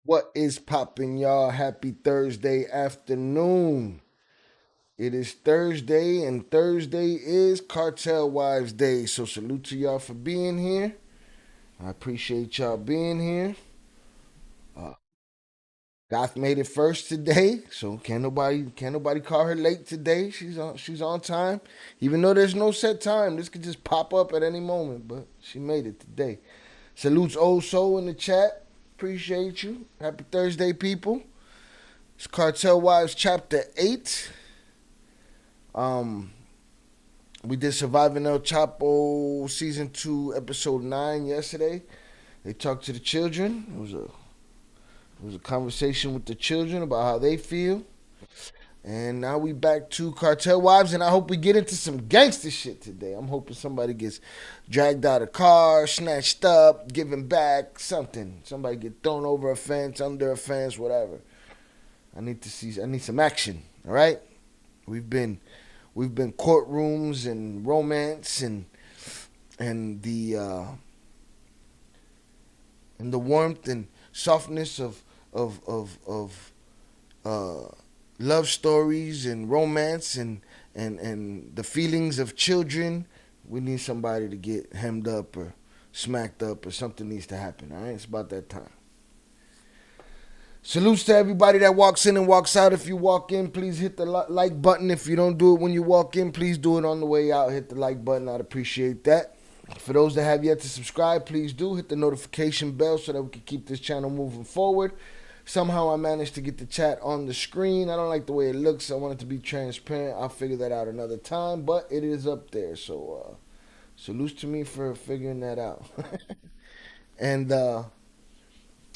What is poppin', y'all? Happy Thursday afternoon. It is Thursday, and Thursday is Cartel Wives Day. So salute to y'all for being here. I appreciate y'all being here. Uh, Goth made it first today, so can't nobody call her late today. She's on time. Even though there's no set time, this could just pop up at any moment, but she made it today. Salutes Old Soul in the chat. Appreciate you. Happy Thursday, people. It's Cartel Wives Chapter 8. We did Surviving El Chapo Season 2, Episode 9 yesterday. They talked to the children. It was a conversation with the children about how they feel. And now we back to Cartel Wives, and I hope we get into some gangster shit today. I'm hoping somebody gets dragged out of car, snatched up, given back, something. Somebody get thrown over a fence, under a fence, whatever. I need some action, all right? We've been courtrooms and romance and the warmth and softness of love stories and romance and the feelings of children. We need somebody to get hemmed up or smacked up, or something needs to happen, all right? It's about that time. Salutes to everybody that walks in and walks out. If you walk in, please hit the like button. If you don't do it when you walk in, please do it on the way out. Hit the like button. I'd appreciate that. For those that have yet to subscribe, please do hit the notification bell so that we can keep this channel moving forward. Somehow I managed to get the chat on the screen. I don't like the way it looks. I want it to be transparent. I'll figure that out another time, but it is up there. So salutes to me for figuring that out. And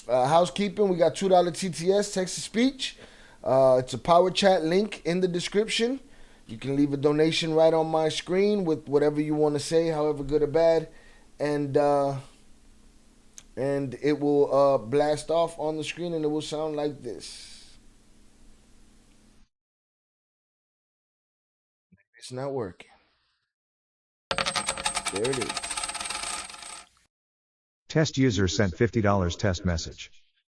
housekeeping, we got $2 TTS, text-to-speech. It's a power chat link in the description. You can leave a donation right on my screen with whatever you want to say, however good or bad. And it will blast off on the screen, and it will sound like this. It's not working. There it is. Test user sent $50 test message.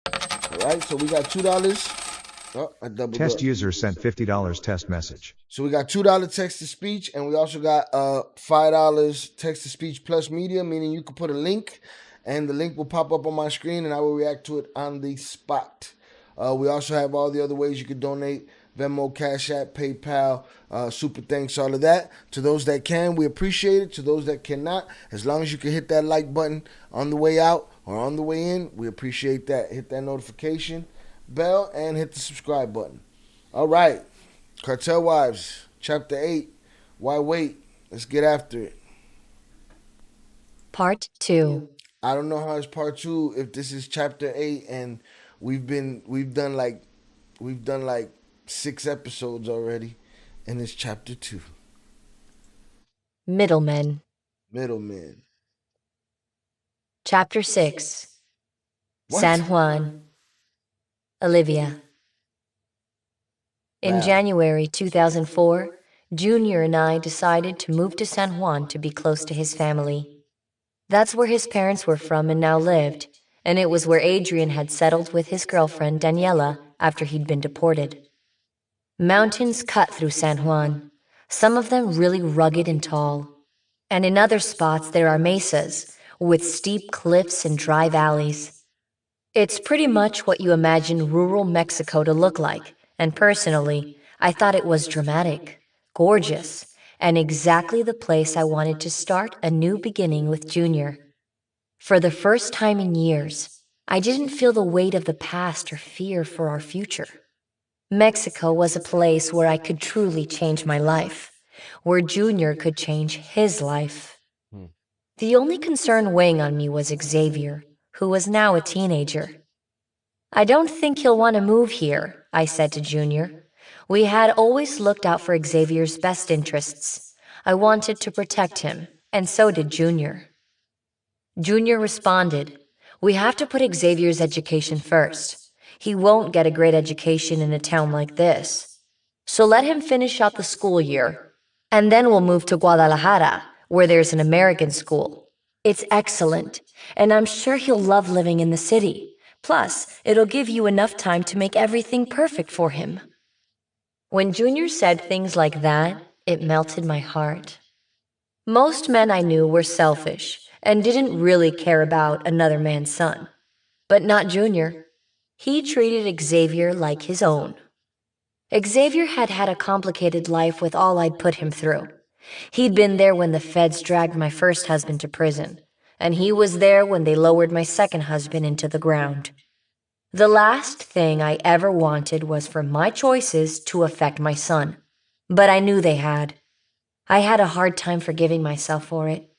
All right, so we got $2. Oh, I doubled Test up. user sent $50 test message. So we got $2 text-to-speech, and we also got $5 text-to-speech plus media, meaning you can put a link, and the link will pop up on my screen, and I will react to it on the spot. We also have all the other ways you can donate: Venmo, CashApp, PayPal, super thanks, all of that. To those that can, we appreciate it. To those that cannot, as long as you can hit that like button on the way out or on the way in, we appreciate that. Hit that notification bell and hit the subscribe button. All right, Cartel Wives, Chapter 8. Why wait? Let's get after it. Part 2. I don't know how it's part 2 if this is Chapter 8 and we've done like 6 episodes already, and it's Chapter 2. Middlemen. Middlemen. Chapter 6. What? San Juan. Olivia. In Wow. January 2004, Junior and I decided to move to San Juan to be close to his family. That's where his parents were from and now lived, and it was where Adrian had settled with his girlfriend Daniela after he'd been deported. Mountains cut through San Juan, some of them really rugged and tall. And in other spots there are mesas, with steep cliffs and dry valleys. It's pretty much what you imagine rural Mexico to look like, and personally, I thought it was dramatic, gorgeous, and exactly the place I wanted to start a new beginning with Junior. For the first time in years, I didn't feel the weight of the past or fear for our future. Mexico was a place where I could truly change my life, where Junior could change his life. The only concern weighing on me was Xavier, who was now a teenager. I don't think he'll want to move here, I said to Junior. We had always looked out for Xavier's best interests. I wanted to protect him, and so did Junior. Junior responded, "We have to put Xavier's education first. He won't get a great education in a town like this. So let him finish out the school year, and then we'll move to Guadalajara, where there's an American school. It's excellent, and I'm sure he'll love living in the city. Plus, it'll give you enough time to make everything perfect for him. When Junior said things like that, it melted my heart. Most men I knew were selfish and didn't really care about another man's son. But not Junior. He treated Xavier like his own. Xavier had had a complicated life with all I'd put him through. He'd been there when the feds dragged my first husband to prison, and he was there when they lowered my second husband into the ground. The last thing I ever wanted was for my choices to affect my son, but I knew they had. I had a hard time forgiving myself for it.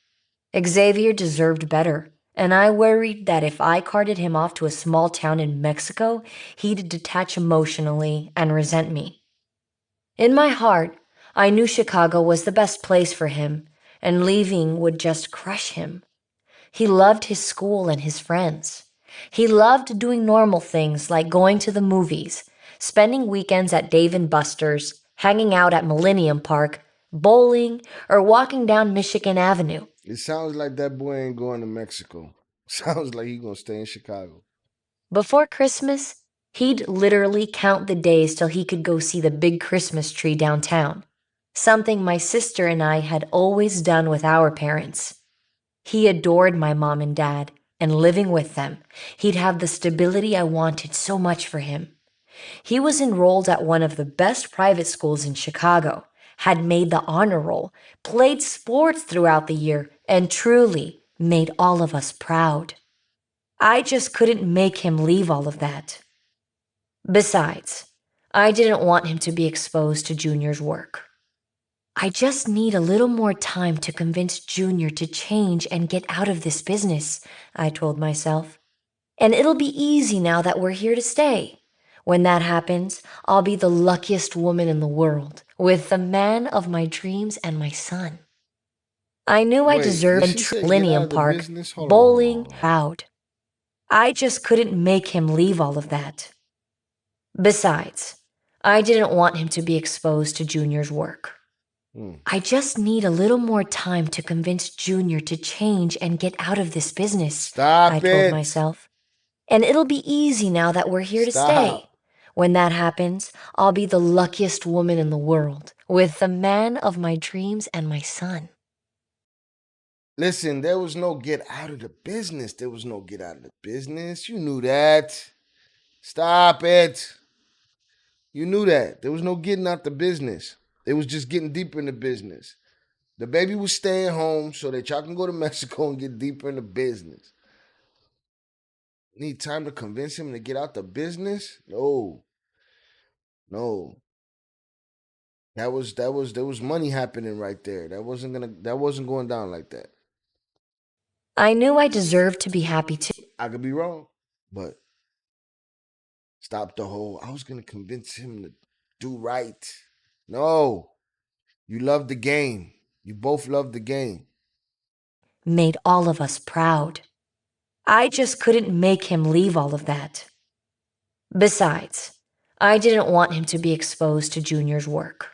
Xavier deserved better, and I worried that if I carted him off to a small town in Mexico, he'd detach emotionally and resent me. In my heart, I knew Chicago was the best place for him, and leaving would just crush him. He loved his school and his friends. He loved doing normal things like going to the movies, spending weekends at Dave and Buster's, hanging out at Millennium Park, bowling, or walking down Michigan Avenue. It sounds like that boy ain't going to Mexico. Sounds like he gonna stay in Chicago. Before Christmas, he'd literally count the days till he could go see the big Christmas tree downtown, something my sister and I had always done with our parents. He adored my mom and dad, and living with them, he'd have the stability I wanted so much for him. He was enrolled at one of the best private schools in Chicago, had made the honor roll, played sports throughout the year, and truly made all of us proud. I just couldn't make him leave all of that. Besides, I didn't want him to be exposed to Junior's work. I just need a little more time to convince Junior to change and get out of this business, I told myself. And it'll be easy now that we're here to stay. When that happens, I'll be the luckiest woman in the world, with the man of my dreams and my son. I knew I Wait, deserved did she say get out Millennium of the Park, business? Hold on, bowling, hold on. proud. I just couldn't make him leave all of that. Besides, I didn't want him to be exposed to Junior's work. I just need a little more time to convince Junior to change and get out of this business, Stop I it. told myself. And it'll be easy now that we're here to stay. Stop. When that happens, I'll be the luckiest woman in the world, with the man of my dreams and my son. Listen, there was no get out of the business. There was no get out of the business. You knew that. Stop it. You knew that. There was no getting out the business. It was just getting deeper in the business. The baby was staying home so that y'all can go to Mexico and get deeper in the business. Need time to convince him to get out the business? No. No. There was money happening right there. That wasn't going down like that. I knew I deserved to be happy too. I could be wrong, but stop the whole I was gonna convince him to do right. No. You love the game. You both love the game. Made all of us proud. I just couldn't make him leave all of that. Besides, I didn't want him to be exposed to Junior's work.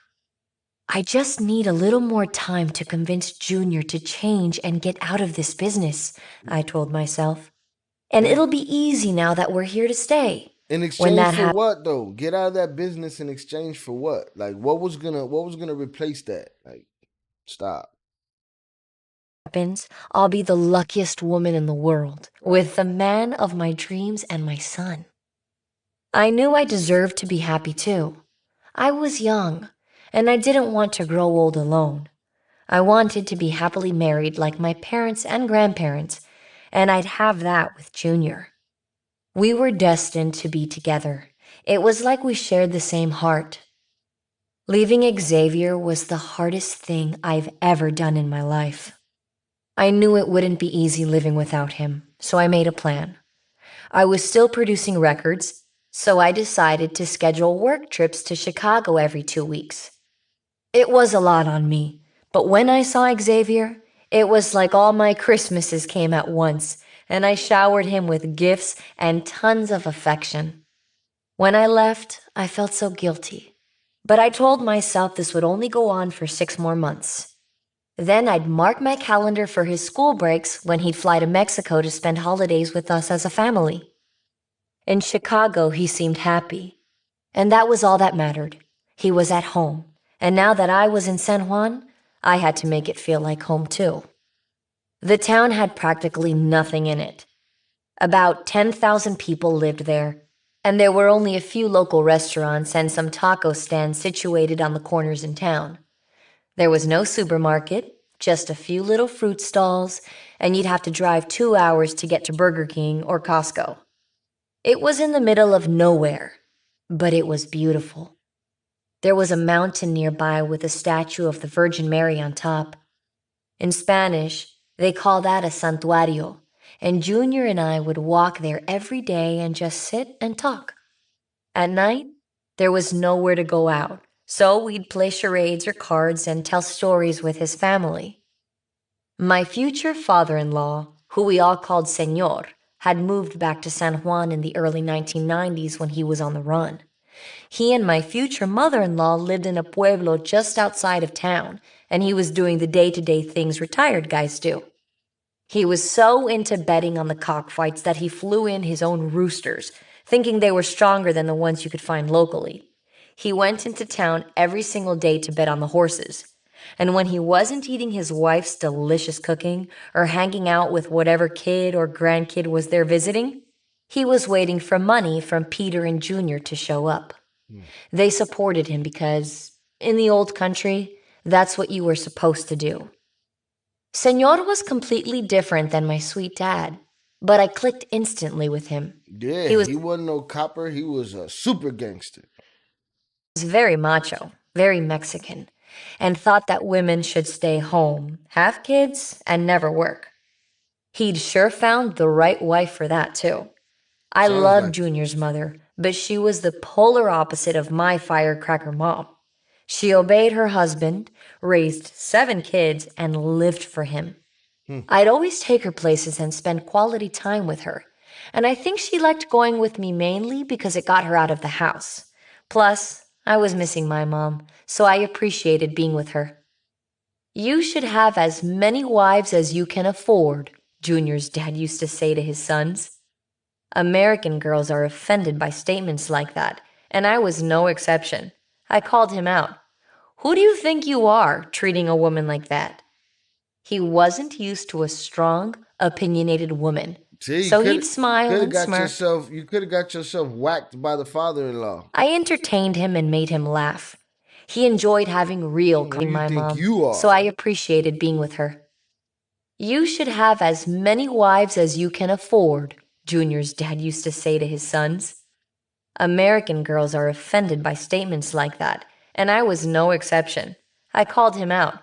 I just need a little more time to convince Junior to change and get out of this business, I told myself. And it'll be easy now that we're here to stay. In exchange for what though? Get out of that business in exchange for what? Like what was gonna replace that? Like stop. Happens, I'll be the luckiest woman in the world, with the man of my dreams and my son. I knew I deserved to be happy too. I was young, and I didn't want to grow old alone. I wanted to be happily married like my parents and grandparents, and I'd have that with Junior. We were destined to be together. It was like we shared the same heart. Leaving Xavier was the hardest thing I've ever done in my life. I knew it wouldn't be easy living without him, so I made a plan. I was still producing records, so I decided to schedule work trips to Chicago every 2 weeks. It was a lot on me, but when I saw Xavier, it was like all my Christmases came at once, and I showered him with gifts and tons of affection. When I left, I felt so guilty, but I told myself this would only go on for 6 more months. Then I'd mark my calendar for his school breaks when he'd fly to Mexico to spend holidays with us as a family. In Chicago, he seemed happy. And that was all that mattered. He was at home. And now that I was in San Juan, I had to make it feel like home too. The town had practically nothing in it. About 10,000 people lived there, and there were only a few local restaurants and some taco stands situated on the corners in town. There was no supermarket, just a few little fruit stalls, and you'd have to drive 2 hours to get to Burger King or Costco. It was in the middle of nowhere, but it was beautiful. There was a mountain nearby with a statue of the Virgin Mary on top. In Spanish, they call that a santuario, and Junior and I would walk there every day and just sit and talk. At night, there was nowhere to go out, so we'd play charades or cards and tell stories with his family. My future father in law, who we all called Señor, had moved back to San Juan in the early 1990s when he was on the run. He and my future mother in law lived in a pueblo just outside of town, and he was doing the day to day things retired guys do. He was so into betting on the cockfights that he flew in his own roosters, thinking they were stronger than the ones you could find locally. He went into town every single day to bet on the horses. And when he wasn't eating his wife's delicious cooking or hanging out with whatever kid or grandkid was there visiting, he was waiting for money from Peter and Junior to show up. They supported him because, in the old country, that's what you were supposed to do. Senor was completely different than my sweet dad, but I clicked instantly with him. Yeah, He was he wasn't no copper. He was a super gangster. very macho, very Mexican, and thought that women should stay home, have kids, and never work. He'd sure found the right wife for that, too. I Sounds loved like it. Junior's mother, but she was the polar opposite of my firecracker mom. She obeyed her husband, raised 7 kids, and lived for him. I'd always take her places and spend quality time with her, and I think she liked going with me mainly because it got her out of the house. Plus, I was missing my mom, so I appreciated being with her. You should have as many wives as you can afford, Junior's dad used to say to his sons. American girls are offended by statements like that, and I was no exception. I called him out. Who do you think you are, treating a woman like that? He wasn't used to a strong, opinionated woman, See, so he'd smile could have and got smirk. yourself. You could have got yourself whacked by the father-in-law. I entertained him and made him laugh. He enjoyed having real Who you my think mom, you so I are? appreciated being with her. You should have as many wives as you can afford, Junior's dad used to say to his sons. American girls are offended by statements like that, and I was no exception. I called him out.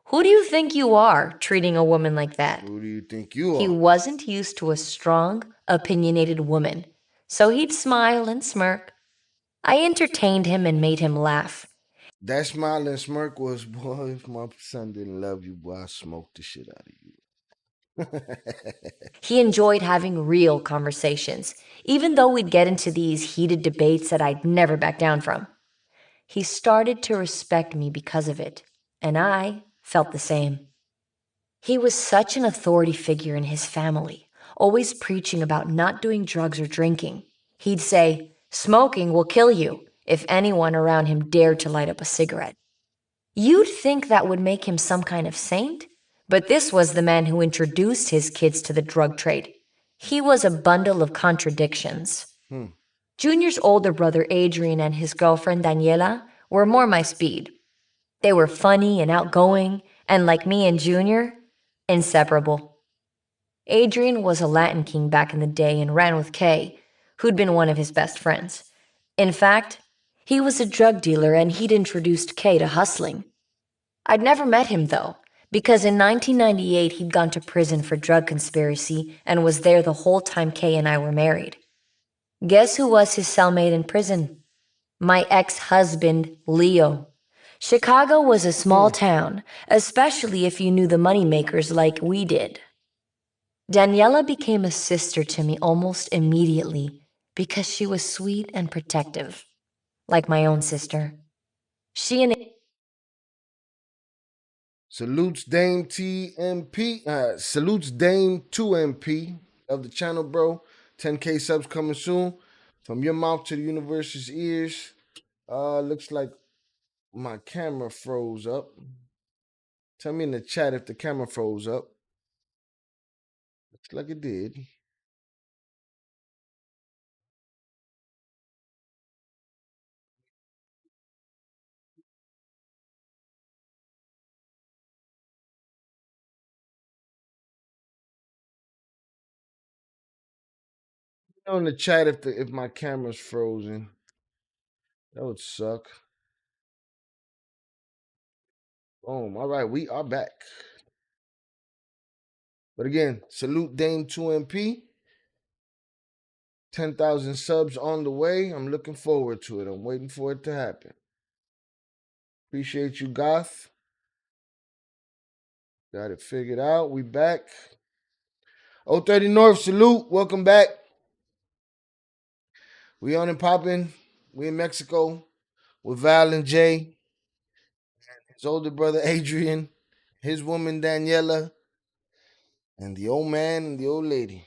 Who do you think you are, treating a woman like that? Who do you think you He are? wasn't used to a strong, opinionated woman, so he'd smile and smirk. I entertained him and made him laugh. That smile and smirk was, boy, if my son didn't love you, boy, I smoked the shit out of you. He enjoyed having real conversations, even though we'd get into these heated debates that I'd never back down from. He started to respect me because of it, and I felt the same. He was such an authority figure in his family, always preaching about not doing drugs or drinking. He'd say, "Smoking will kill you," if anyone around him dared to light up a cigarette. You'd think that would make him some kind of saint, but this was the man who introduced his kids to the drug trade. He was a bundle of contradictions. Hmm. Junior's older brother Adrian and his girlfriend Daniela were more my speed. They were funny and outgoing, and like me and Junior, inseparable. Adrian was a Latin king back in the day and ran with Kay, who'd been one of his best friends. In fact, he was a drug dealer and he'd introduced Kay to hustling. I'd never met him though, because in 1998 he'd gone to prison for drug conspiracy and was there the whole time Kay and I were married. Guess who was his cellmate in prison? My ex-husband, Leo. Chicago was a small town, especially if you knew the moneymakers like we did. Daniela became a sister to me almost immediately because she was sweet and protective, like my own sister. She and Salutes Dame TMP. Salutes Dame 2MP of the channel, bro. 10K subs coming soon. From your mouth to the universe's ears. Looks like my camera froze up. Tell me in the chat if the camera froze up. Looks like it did. Know in the chat if my camera's frozen. That would suck. Boom. All right, we are back. But again, salute Dame 2MP. 10,000 subs on the way. I'm looking forward to it. I'm waiting for it to happen. Appreciate you, Goth. Got it figured out. We back. 030 North, salute. Welcome back. We on and popping. We in Mexico with Val and Jay. His older brother Adrian. His woman Daniela. And the old man and the old lady.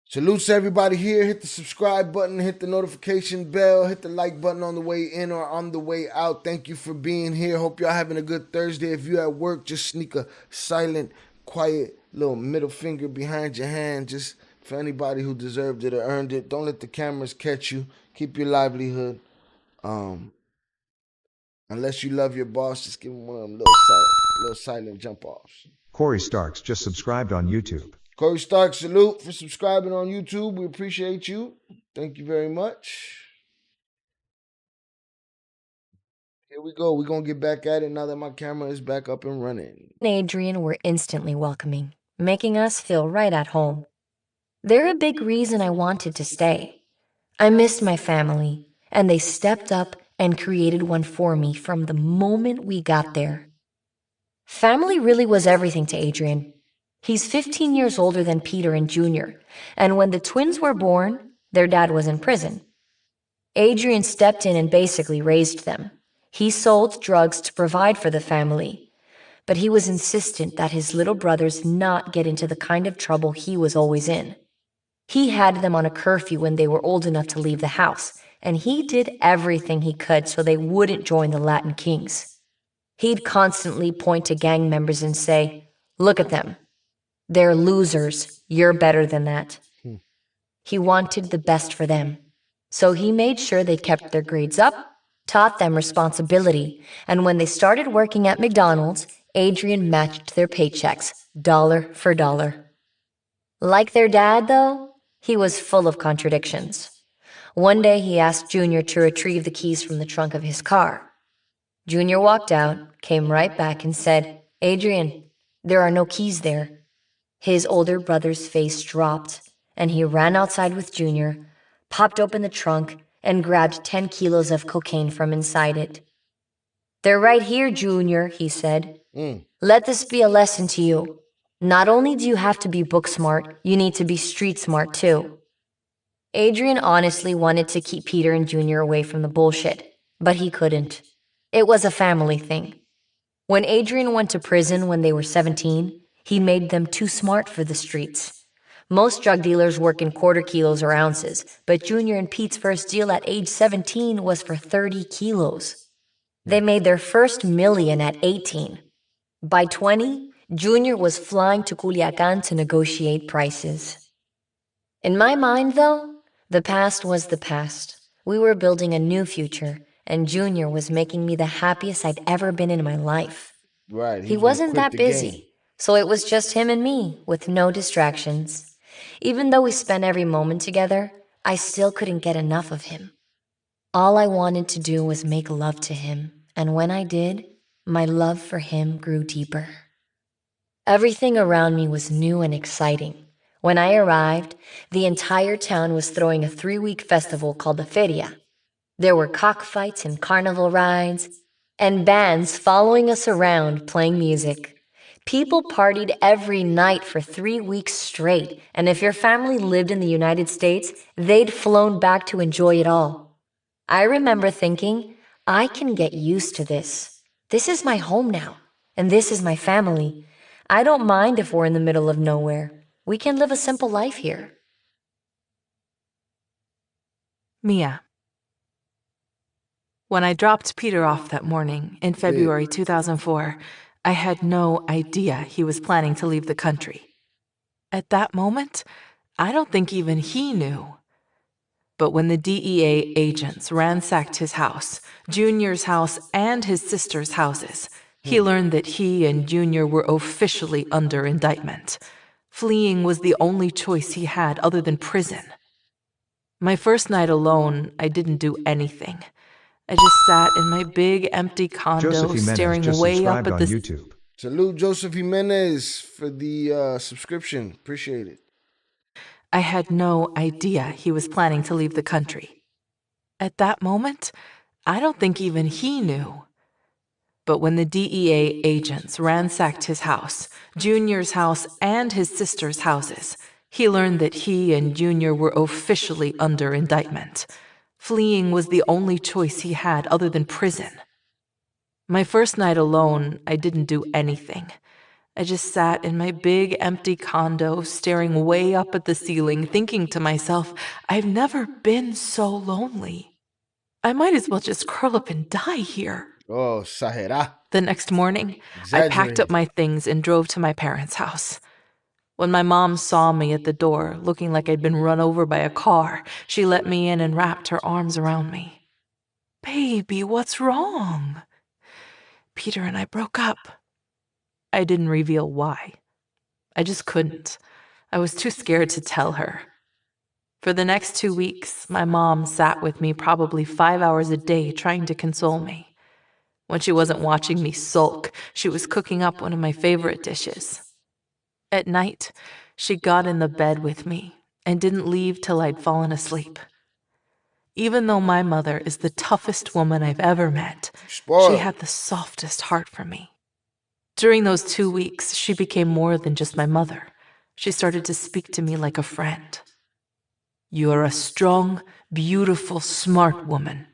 Salutes to everybody here. Hit the subscribe button, hit the notification bell, hit the like button on the way in or on the way out. Thank you for being here. Hope y'all having a good Thursday. If you at work, just sneak a silent, quiet little middle finger behind your hand, just for anybody who deserved it or earned it. Don't let the cameras catch you. Keep your livelihood. Unless you love your boss, just give him one of them little silent jump offs. Corey Starks just subscribed on YouTube. Corey Stark, salute for subscribing on YouTube. We appreciate you. Thank you very much. Here we go. We're going to get back at it now that my camera is back up and running. Adrian were instantly welcoming, making us feel right at home. They're a big reason I wanted to stay. I missed my family, and they stepped up and created one for me from the moment we got there. Family really was everything to Adrian. He's 15 years older than Peter and Junior, and when the twins were born, their dad was in prison. Adrian stepped in and basically raised them. He sold drugs to provide for the family, but he was insistent that his little brothers not get into the kind of trouble he was always in. He had them on a curfew when they were old enough to leave the house, and he did everything he could so they wouldn't join the Latin Kings. He'd constantly point to gang members and say, "Look at them. They're losers. You're better than that." He wanted the best for them. So he made sure they kept their grades up, taught them responsibility, and when they started working at McDonald's, Adrian matched their paychecks, dollar for dollar. Like their dad, though, he was full of contradictions. One day he asked Junior to retrieve the keys from the trunk of his car. Junior walked out, came right back, and said, "Adrian, there are no keys there." His older brother's face dropped, and he ran outside with Junior, popped open the trunk, and grabbed 10 kilos of cocaine from inside it. "They're right here, Junior," he said. "Let this be a lesson to you. Not only do you have to be book smart, you need to be street smart too." Adrian honestly wanted to keep Peter and Junior away from the bullshit, but he couldn't. It was a family thing. When Adrian went to prison when they were 17, he made them too smart for the streets. Most drug dealers work in quarter kilos or ounces, but Junior and Pete's first deal at age 17 was for 30 kilos. They made their first million at 18. By 20, Junior was flying to Culiacan to negotiate prices. In my mind, though, the past was the past. We were building a new future, and Junior was making me the happiest I'd ever been in my life. Right. He wasn't that busy, so it was just him and me, with no distractions. Even though we spent every moment together, I still couldn't get enough of him. All I wanted to do was make love to him, and when I did, my love for him grew deeper. Everything around me was new and exciting. When I arrived, the entire town was throwing a 3-week festival called the Feria. There were cockfights and carnival rides, and bands following us around playing music. People partied every night for 3 weeks straight, and if your family lived in the United States, they'd flown back to enjoy it all. I remember thinking, I can get used to this. This is my home now, and this is my family. I don't mind if we're in the middle of nowhere. We can live a simple life here. Mia. When I dropped Peter off that morning in February 2004, I had no idea he was planning to leave the country. At that moment, I don't think even he knew. But when the DEA agents ransacked his house, Junior's house, and his sister's houses, he learned that he and Junior were officially under indictment. Fleeing was the only choice he had other than prison. My first night alone, I didn't do anything. I just sat in my big empty condo Joseph Jimenez staring just way up subscribed at on the YouTube. Salute Joseph Jimenez for the subscription. Appreciate it. I had no idea he was planning to leave the country. At that moment, I don't think even he knew. But when the DEA agents ransacked his house, Junior's house, and his sister's houses, he learned that he and Junior were officially under indictment. Fleeing was the only choice he had other than prison. My first night alone, I didn't do anything. I just sat in my big empty condo, staring way up at the ceiling, thinking to myself, I've never been so lonely. I might as well just curl up and die here. Oh, Sahera. The next morning, I packed up Exaggerated. my things and drove to my parents' house. When my mom saw me at the door, looking like I'd been run over by a car, she let me in and wrapped her arms around me. Baby, what's wrong? Peter and I broke up. I didn't reveal why. I just couldn't. I was too scared to tell her. For the next 2 weeks, my mom sat with me probably 5 hours a day trying to console me. When she wasn't watching me sulk, she was cooking up one of my favorite dishes. At night, she got in the bed with me and didn't leave till I'd fallen asleep. Even though my mother is the toughest woman I've ever met, she Spoiled. had the softest heart for me. During those 2 weeks, she became more than just my mother. She started to speak to me like a friend. You're a strong, beautiful, smart woman.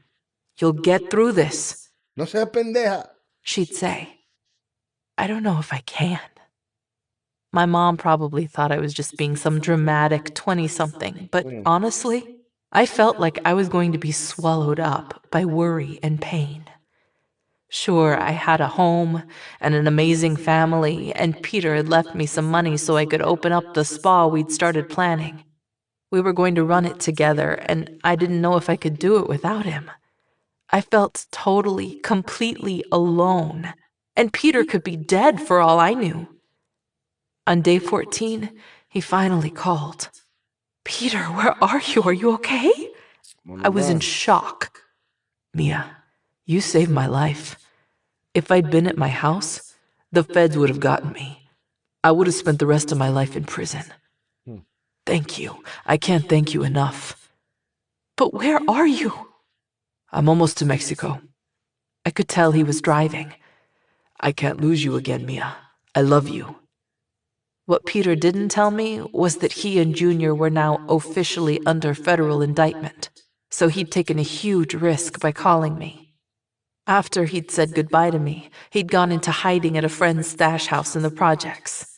You'll get through this, No seas pendeja. she'd say. I don't know if I can. My mom probably thought I was just being some dramatic 20-something, but honestly, I felt like I was going to be swallowed up by worry and pain. Sure, I had a home and an amazing family, and Peter had left me some money so I could open up the spa we'd started planning. We were going to run it together, and I didn't know if I could do it without him. I felt totally, completely alone, and Peter could be dead for all I knew. On day 14, he finally called. Peter, where are you? Are you okay? I was in shock. Mia, you saved my life. If I'd been at my house, the feds would have gotten me. I would have spent the rest of my life in prison. Thank you. I can't thank you enough. But where are you? I'm almost to Mexico. I could tell he was driving. I can't lose you again, Mia. I love you. What Peter didn't tell me was that he and Junior were now officially under federal indictment, so he'd taken a huge risk by calling me. After he'd said goodbye to me, he'd gone into hiding at a friend's stash house in the projects.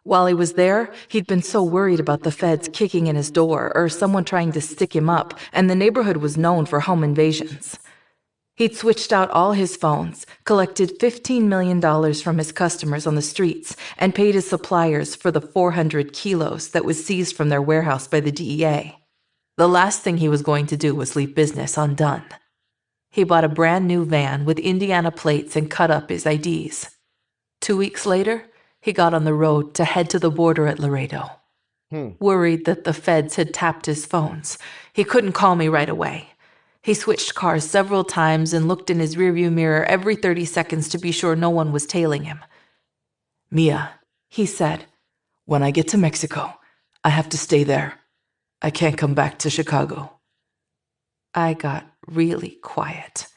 While he was there, he'd been so worried about the feds kicking in his door or someone trying to stick him up, and the neighborhood was known for home invasions. He'd switched out all his phones, collected $15 million from his customers on the streets, and paid his suppliers for the 400 kilos that was seized from their warehouse by the DEA. The last thing he was going to do was leave business undone. He bought a brand new van with Indiana plates and cut up his IDs. 2 weeks later, he got on the road to head to the border at Laredo. Worried that the feds had tapped his phones, he couldn't call me right away. He switched cars several times and looked in his rearview mirror every 30 seconds to be sure no one was tailing him. Mia, he said, when I get to Mexico, I have to stay there. I can't come back to Chicago. I got really quiet.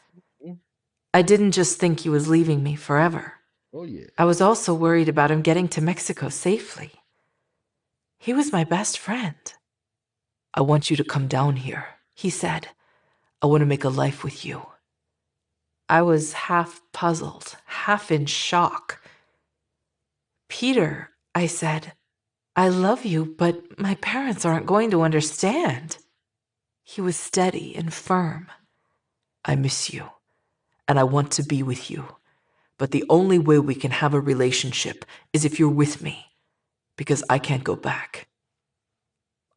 I didn't just think he was leaving me forever. Oh, yeah. I was also worried about him getting to Mexico safely. He was my best friend. I want you to come down here, he said. I want to make a life with you. I was half puzzled, half in shock. Peter, I said, I love you, but my parents aren't going to understand. He was steady and firm. I miss you, and I want to be with you. But the only way we can have a relationship is if you're with me, because I can't go back.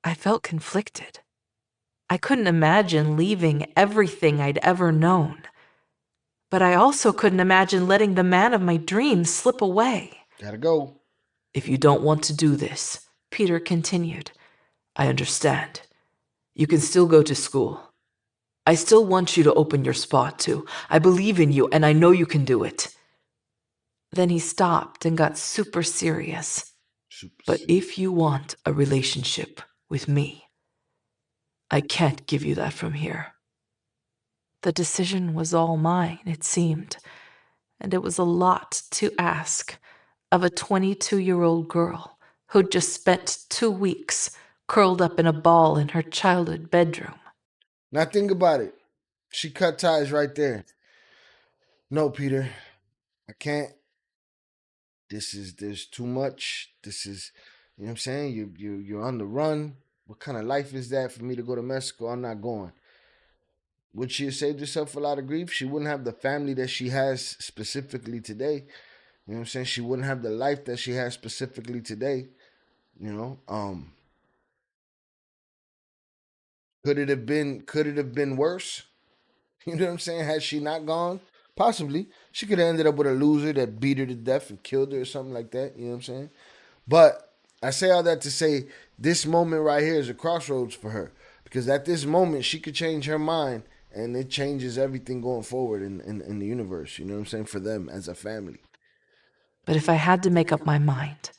I felt conflicted. I couldn't imagine leaving everything I'd ever known. But I also couldn't imagine letting the man of my dreams slip away. Gotta go. If you don't want to do this, Peter continued, I understand. You can still go to school. I still want you to open your spa too. I believe in you and I know you can do it. Then he stopped and got super serious. But if you want a relationship with me, I can't give you that from here. The decision was all mine, it seemed, and it was a lot to ask of a 22-year-old girl who'd just spent 2 weeks curled up in a ball in her childhood bedroom. Now think about it. She cut ties right there. No, Peter, I can't. There's too much. This is, you know what I'm saying? You're on the run. What kind of life is that for me to go to Mexico? I'm not going. Would she have saved herself a lot of grief? She wouldn't have the family that she has specifically today. You know what I'm saying? She wouldn't have the life that she has specifically today. You know, could it have been worse? You know what I'm saying? Had she not gone, possibly she could have ended up with a loser that beat her to death and killed her or something like that. You know what I'm saying? But I say all that to say this moment right here is a crossroads for her, because at this moment she could change her mind and it changes everything going forward in the universe. You know what I'm saying? For them as a family. But if I had to make up my mind,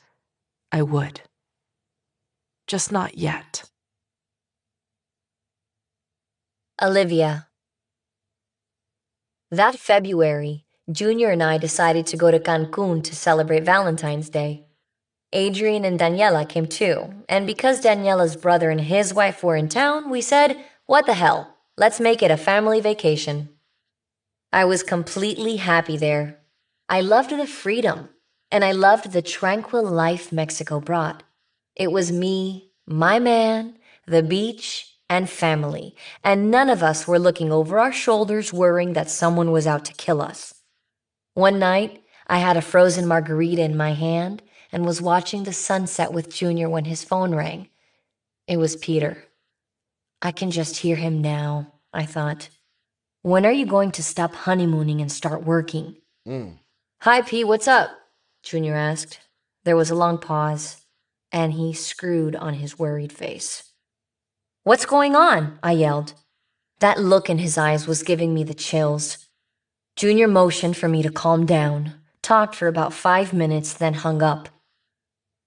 I would. Just not yet. Olivia. That February, Junior and I decided to go to Cancun to celebrate Valentine's Day. Adrian and Daniela came too, and because Daniela's brother and his wife were in town, we said, what the hell, let's make it a family vacation. I was completely happy there. I loved the freedom, and I loved the tranquil life Mexico brought. It was me, my man, the beach, and family, and none of us were looking over our shoulders worrying that someone was out to kill us. One night, I had a frozen margarita in my hand and was watching the sunset with Junior when his phone rang. It was Peter. I can just hear him now, I thought. When are you going to stop honeymooning and start working? Hi, P, what's up? Junior asked. There was a long pause, and he screwed on his worried face. What's going on? I yelled. That look in his eyes was giving me the chills. Junior motioned for me to calm down, talked for about 5 minutes, then hung up.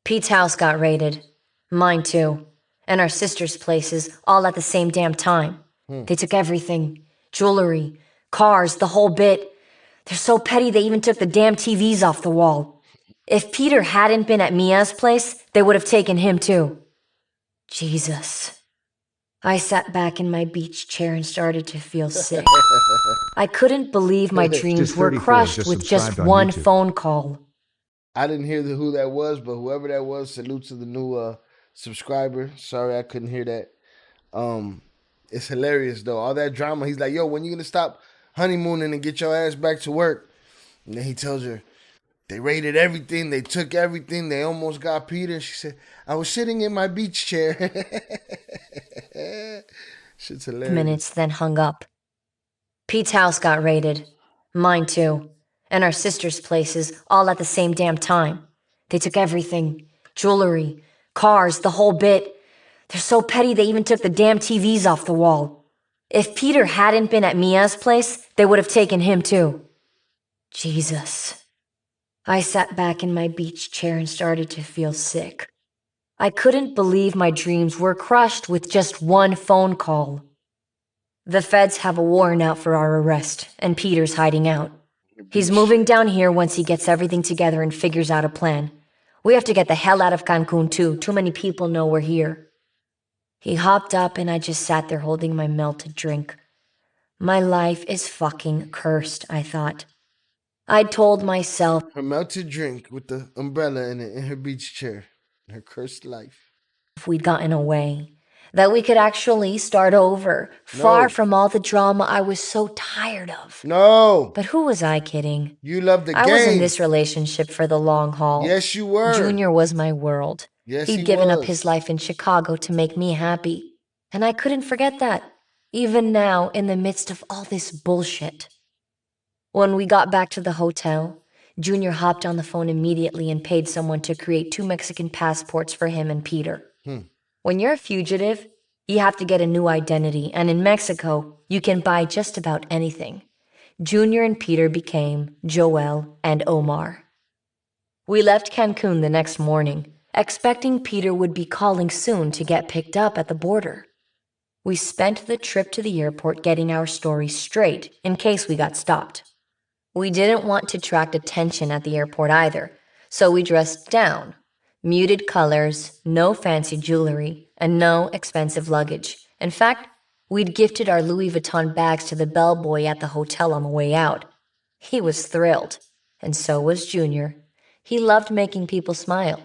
Pete's house got raided. Mine too. And our sister's places, all at the same damn time. They took everything. Jewelry, cars, the whole bit. They're so petty they even took the damn TVs off the wall. If Peter hadn't been at Mia's place, they would have taken him too. Jesus. I sat back in my beach chair and started to feel sick. I couldn't believe my dreams were 34 crushed just with just subscribed on one YouTube. phone call. I didn't hear who that was, but whoever that was, salute to the new subscriber. Sorry I couldn't hear that. It's hilarious though. All that drama. He's like, yo, when you gonna stop honeymooning and get your ass back to work? And then he tells her, they raided everything, they took everything, they almost got Peter. She said, I was sitting in my beach chair. Shit's hilarious. Minutes, then hung up. Pete's house got raided. Mine too. And our sister's places, all at the same damn time. They took everything. Jewelry, cars, the whole bit. They're so petty they even took the damn TVs off the wall. If Peter hadn't been at Mia's place, they would have taken him too. Jesus. I sat back in my beach chair and started to feel sick. I couldn't believe my dreams were crushed with just one phone call. The feds have a warrant out for our arrest, and Peter's hiding out. He's moving down here once he gets everything together and figures out a plan. We have to get the hell out of Cancun too. Too many people know we're here. He hopped up and I just sat there holding my melted drink. My life is fucking cursed, I thought. I told myself, her melted drink with the umbrella in her beach chair. Her cursed life. we'd gotten away, that we could actually start over, far No. from all the drama I was so tired of. No. But who was I kidding? You love the I was in game. this relationship for the long haul. Yes, you were. Junior was my world. Yes, He'd he given up was. his life in Chicago to make me happy. And I couldn't forget that, even now in the midst of all this bullshit. When we got back to the hotel, Junior hopped on the phone immediately and paid someone to create 2 Mexican passports for him and Peter. When you're a fugitive, you have to get a new identity, and in Mexico, you can buy just about anything. Junior and Peter became Joel and Omar. We left Cancun the next morning, expecting Peter would be calling soon to get picked up at the border. We spent the trip to the airport getting our story straight in case we got stopped. We didn't want to attract attention at the airport either, so we dressed down. Muted colors, no fancy jewelry, and no expensive luggage. In fact, we'd gifted our Louis Vuitton bags to the bellboy at the hotel on the way out. He was thrilled, and so was Junior. He loved making people smile.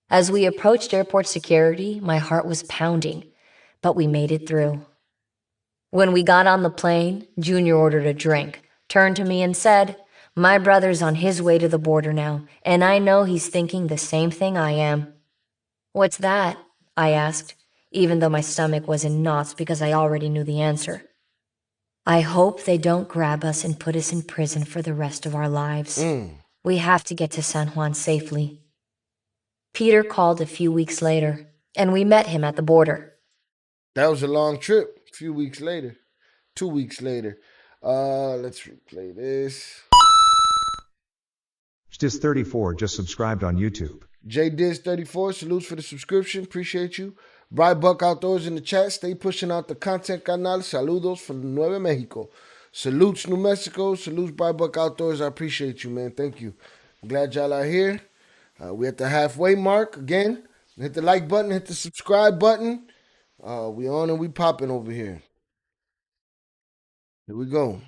As we approached airport security, my heart was pounding, but we made it through. When we got on the plane, Junior ordered a drink, turned to me and said, "My brother's on his way to the border now, and I know he's thinking the same thing I am." "What's that?" I asked, even though my stomach was in knots because I already knew the answer. "I hope they don't grab us and put us in prison for the rest of our lives. We have to get to San Juan safely." Peter called a few weeks later, and we met him at the border. That was a long trip. A few weeks later. 2 weeks later. Let's replay this. Diz34 just subscribed on YouTube. JDiz34, salutes for the subscription. Appreciate you. Bright Buck Outdoors in the chat. Stay pushing out the content, canal. Saludos from Nueva Mexico. Salutes, New Mexico. Salutes, Bright Buck Outdoors. I appreciate you, man. Thank you. I'm glad y'all are here. We're at the halfway mark again. Hit the like button. Hit the subscribe button. We on and we popping over here. Here we go.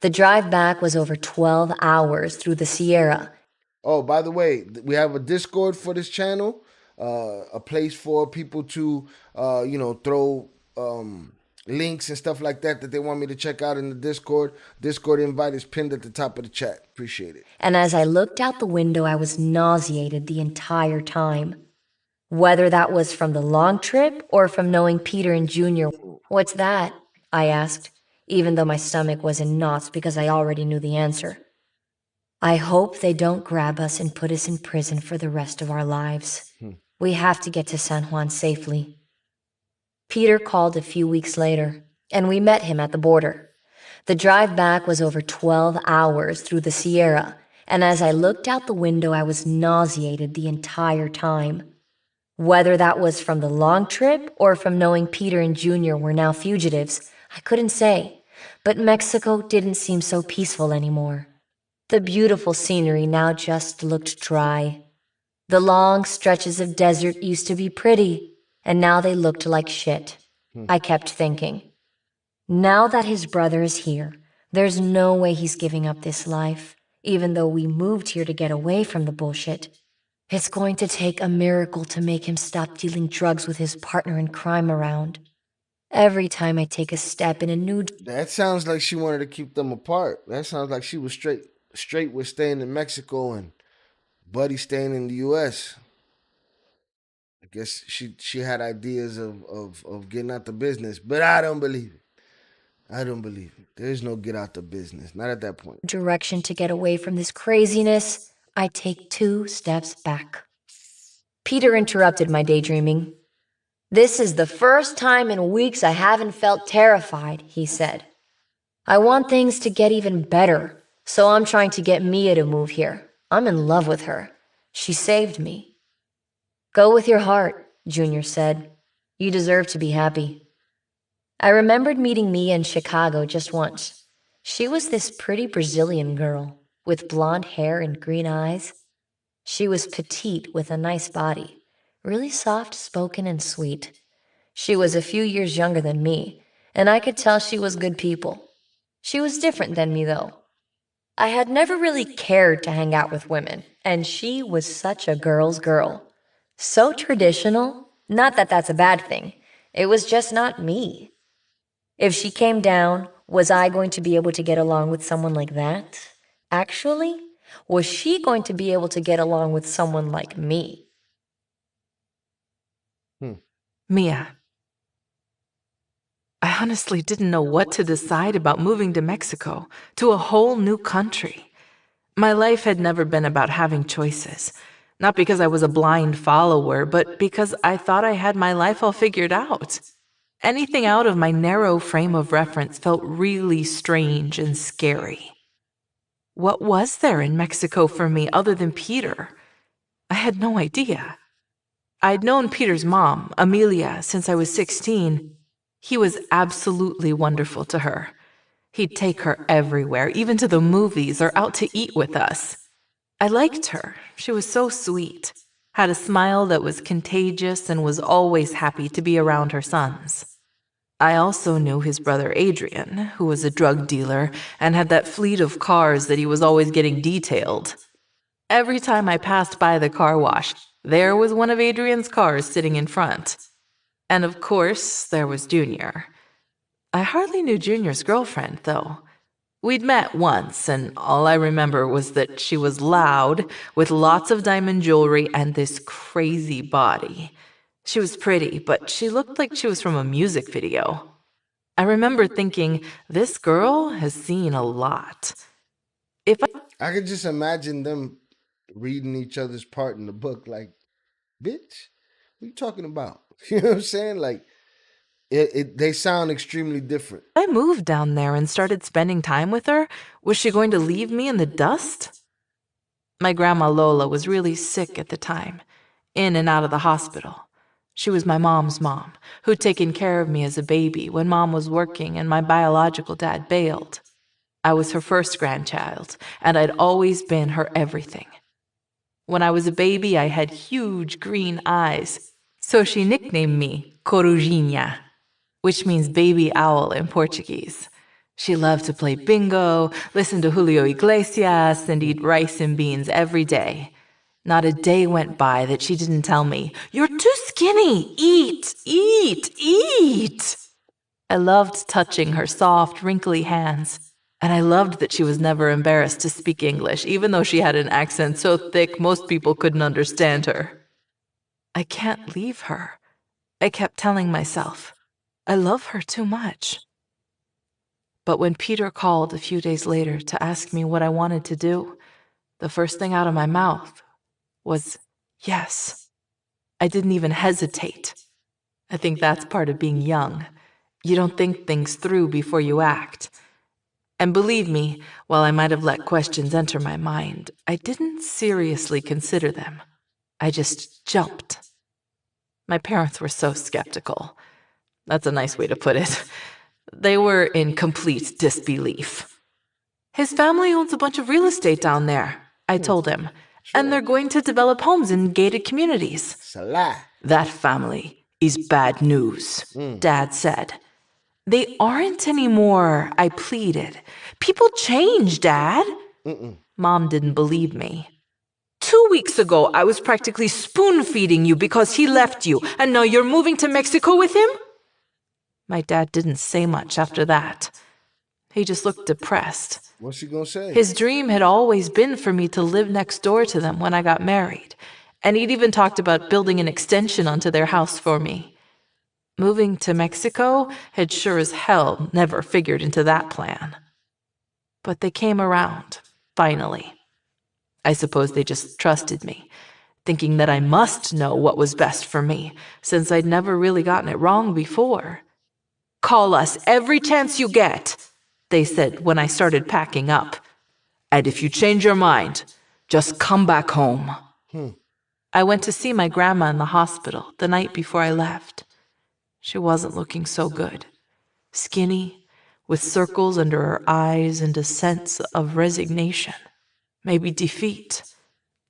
The drive back was over 12 hours through the Sierra. Oh, by the way, we have a Discord for this channel, a place for people to, throw links and stuff like that they want me to check out in the Discord. Discord invite is pinned at the top of the chat. Appreciate it. And as I looked out the window, I was nauseated the entire time. Whether that was from the long trip or from knowing Peter and Junior. "What's that?" I asked, even though my stomach was in knots because I already knew the answer. "I hope they don't grab us and put us in prison for the rest of our lives. We have to get to San Juan safely." Peter called a few weeks later, and we met him at the border. The drive back was over 12 hours through the Sierra, and as I looked out the window, I was nauseated the entire time. Whether that was from the long trip or from knowing Peter and Junior were now fugitives, I couldn't say, but Mexico didn't seem so peaceful anymore. The beautiful scenery now just looked dry. The long stretches of desert used to be pretty, and now they looked like shit. I kept thinking, now that his brother is here, there's no way he's giving up this life, even though we moved here to get away from the bullshit. It's going to take a miracle to make him stop dealing drugs with his partner in crime around. Every time I take a step in a new... That sounds like she wanted to keep them apart. That sounds like she was straight with staying in Mexico and Buddy staying in the U.S. I guess she had ideas of getting out the business, but I don't believe it. I don't believe it. There's no get out the business. Not at that point. direction to get away from this craziness, I take 2 steps back. Peter interrupted my daydreaming. "This is the first time in weeks I haven't felt terrified," he said. "I want things to get even better, so I'm trying to get Mia to move here. I'm in love with her. She saved me." "Go with your heart," Junior said. "You deserve to be happy." I remembered meeting Mia in Chicago just once. She was this pretty Brazilian girl with blonde hair and green eyes. She was petite with a nice body, really soft-spoken and sweet. She was a few years younger than me, and I could tell she was good people. She was different than me, though. I had never really cared to hang out with women, and she was such a girl's girl. So traditional. Not that that's a bad thing. It was just not me. If she came down, was I going to be able to get along with someone like that? Actually, was she going to be able to get along with someone like me? Mia, I honestly didn't know what to decide about moving to Mexico, to a whole new country. My life had never been about having choices. Not because I was a blind follower, but because I thought I had my life all figured out. Anything out of my narrow frame of reference felt really strange and scary. What was there in Mexico for me other than Peter? I had no idea. I'd known Peter's mom, Amelia, since I was 16. He was absolutely wonderful to her. He'd take her everywhere, even to the movies or out to eat with us. I liked her. She was so sweet, had a smile that was contagious, and was always happy to be around her sons. I also knew his brother Adrian, who was a drug dealer and had that fleet of cars that he was always getting detailed. Every time I passed by the car wash, there was one of Adrian's cars sitting in front. And of course, there was Junior. I hardly knew Junior's girlfriend, though. We'd met once, and all I remember was that she was loud, with lots of diamond jewelry and this crazy body. She was pretty, but she looked like she was from a music video. I remember thinking, this girl has seen a lot. I could just imagine them reading each other's part in the book, like, bitch, what you talking about? You know what I'm saying? Like, they sound extremely different. I moved down there and started spending time with her, was she going to leave me in the dust? My grandma Lola was really sick at the time, in and out of the hospital. She was my mom's mom, who'd taken care of me as a baby when mom was working and my biological dad bailed. I was her first grandchild, and I'd always been her everything. When I was a baby, I had huge green eyes, so she nicknamed me Corujinha, which means baby owl in Portuguese. She loved to play bingo, listen to Julio Iglesias, and eat rice and beans every day. Not a day went by that she didn't tell me, "You're too skinny! Eat, eat, eat!" I loved touching her soft, wrinkly hands. And I loved that she was never embarrassed to speak English, even though she had an accent so thick most people couldn't understand her. I can't leave her, I kept telling myself. I love her too much. But when Peter called a few days later to ask me what I wanted to do, the first thing out of my mouth was yes. I didn't even hesitate. I think that's part of being young. You don't think things through before you act. And believe me, while I might have let questions enter my mind, I didn't seriously consider them. I just jumped. My parents were so skeptical. That's a nice way to put it. They were in complete disbelief. His family owns a bunch of real estate down there, I told him, and they're going to develop homes in gated communities. Salah. That family is bad news, Dad said. They aren't anymore, I pleaded. People change, Dad. Mom didn't believe me. 2 weeks ago, I was practically spoon-feeding you because he left you, and now you're moving to Mexico with him? My dad didn't say much after that. He just looked depressed. What's she gonna say? His dream had always been for me to live next door to them when I got married, and he'd even talked about building an extension onto their house for me. Moving to Mexico had sure as hell never figured into that plan. But they came around, finally. I suppose they just trusted me, thinking that I must know what was best for me, since I'd never really gotten it wrong before. "Call us every chance you get," they said when I started packing up. "And if you change your mind, just come back home." I went to see my grandma in the hospital the night before I left. She wasn't looking so good. Skinny, with circles under her eyes and a sense of resignation, maybe defeat,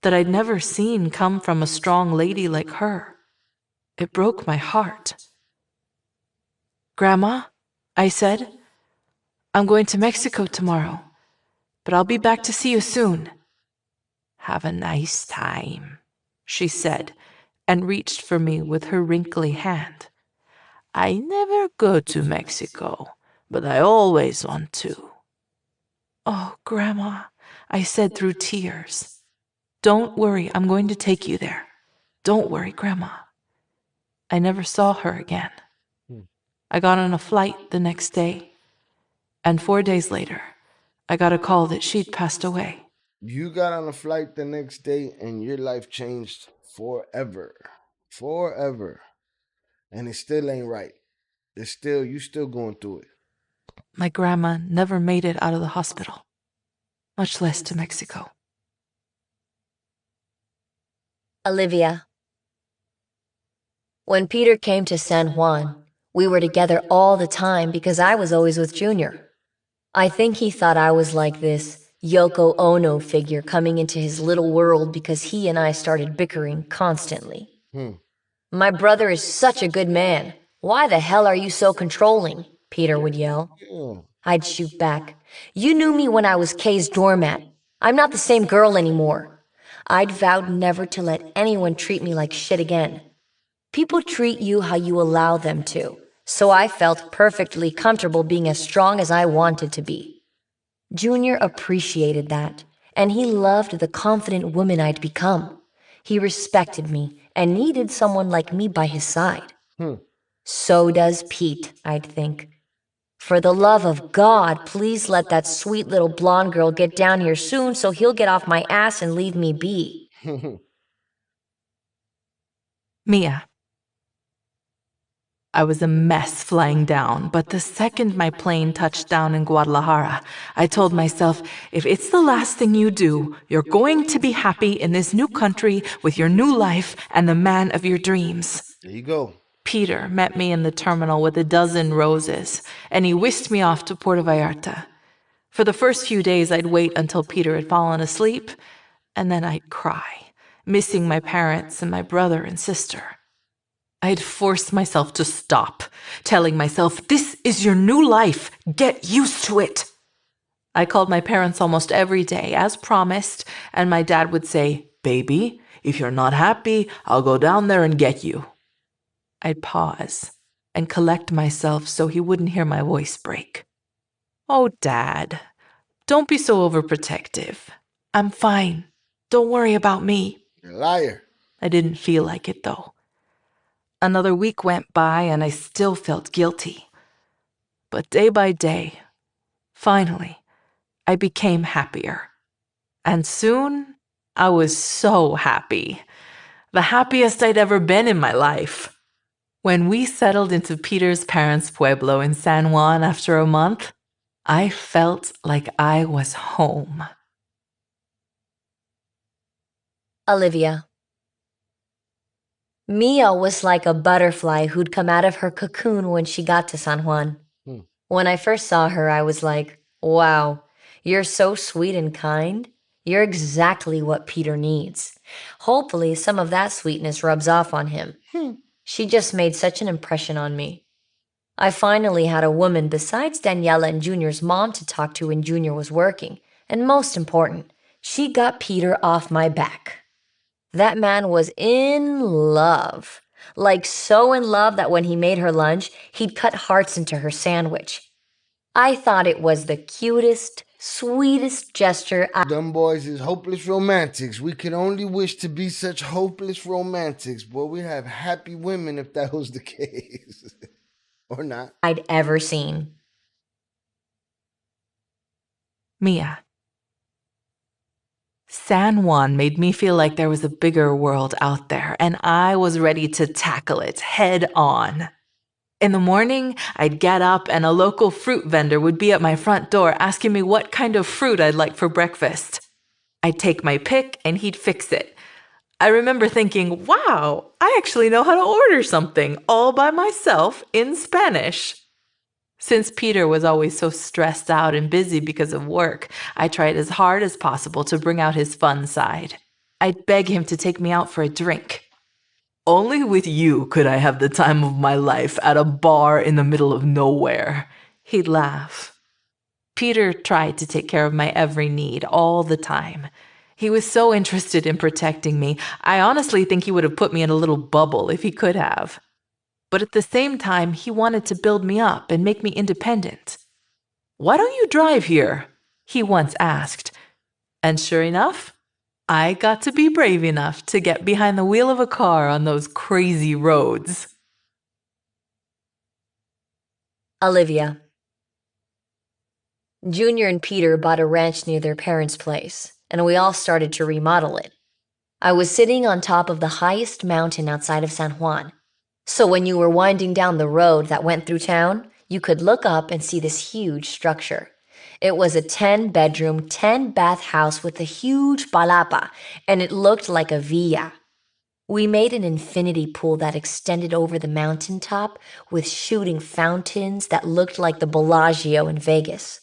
that I'd never seen come from a strong lady like her. It broke my heart. "Grandma," I said, "I'm going to Mexico tomorrow, but I'll be back to see you soon." "Have a nice time," she said, and reached for me with her wrinkly hand. I never go to Mexico, but I always want to. Oh, Grandma, I said through tears. Don't worry, I'm going to take you there. Don't worry, Grandma. I never saw her again. I got on a flight the next day, and 4 days later, I got a call that she'd passed away. You got on a flight the next day and your life changed forever. Forever. And it still ain't right. You still going through it. My grandma never made it out of the hospital, much less to Mexico. Olivia. When Peter came to San Juan, we were together all the time because I was always with Junior. I think he thought I was like this Yoko Ono figure coming into his little world because he and I started bickering constantly. My brother is such a good man. Why the hell are you so controlling? Peter would yell. I'd shoot back. You knew me when I was Kay's doormat. I'm not the same girl anymore. I'd vowed never to let anyone treat me like shit again. People treat you how you allow them to, so I felt perfectly comfortable being as strong as I wanted to be. Junior appreciated that, and he loved the confident woman I'd become. He respected me and needed someone like me by his side. So does Pete, I'd think. For the love of God, please let that sweet little blonde girl get down here soon so he'll get off my ass and leave me be. Mia. I was a mess flying down, but the second my plane touched down in Guadalajara, I told myself, if it's the last thing you do, you're going to be happy in this new country with your new life and the man of your dreams. There you go. Peter met me in the terminal with a dozen roses, and he whisked me off to Puerto Vallarta. For the first few days, I'd wait until Peter had fallen asleep, and then I'd cry, missing my parents and my brother and sister. I'd forced myself to stop, telling myself, this is your new life. Get used to it. I called my parents almost every day, as promised, and my dad would say, baby, if you're not happy, I'll go down there and get you. I'd pause and collect myself so he wouldn't hear my voice break. Oh, Dad, don't be so overprotective. I'm fine. Don't worry about me. You're a liar. I didn't feel like it, though. Another week went by and I still felt guilty. But day by day, finally, I became happier. And soon, I was so happy. The happiest I'd ever been in my life. When we settled into Peter's parents' pueblo in San Juan after a month, I felt like I was home. Olivia. Mia was like a butterfly who'd come out of her cocoon when she got to San Juan. When I first saw her, I was like, wow, you're so sweet and kind. You're exactly what Peter needs. Hopefully, some of that sweetness rubs off on him. She just made such an impression on me. I finally had a woman besides Daniela and Junior's mom to talk to when Junior was working. And most important, she got Peter off my back. That man was in love. Like so in love that when he made her lunch, he'd cut hearts into her sandwich. I thought it was the cutest, sweetest gesture Them boys is hopeless romantics. We can only wish to be such hopeless romantics. Boy, we'd have happy women if that was the case. Or not. I'd ever seen. Mia. San Juan made me feel like there was a bigger world out there, and I was ready to tackle it head on. In the morning, I'd get up and a local fruit vendor would be at my front door asking me what kind of fruit I'd like for breakfast. I'd take my pick and he'd fix it. I remember thinking, wow, I actually know how to order something all by myself in Spanish. Since Peter was always so stressed out and busy because of work, I tried as hard as possible to bring out his fun side. I'd beg him to take me out for a drink. Only with you could I have the time of my life at a bar in the middle of nowhere. He'd laugh. Peter tried to take care of my every need all the time. He was so interested in protecting me. I honestly think he would have put me in a little bubble if he could have. But at the same time, he wanted to build me up and make me independent. "Why don't you drive here?" he once asked. And sure enough, I got to be brave enough to get behind the wheel of a car on those crazy roads. Olivia. Junior and Peter bought a ranch near their parents' place, and we all started to remodel it. I was sitting on top of the highest mountain outside of San Juan. So when you were winding down the road that went through town, you could look up and see this huge structure. It was a 10-bedroom, 10-bath house with a huge palapa, and it looked like a villa. We made an infinity pool that extended over the mountaintop with shooting fountains that looked like the Bellagio in Vegas.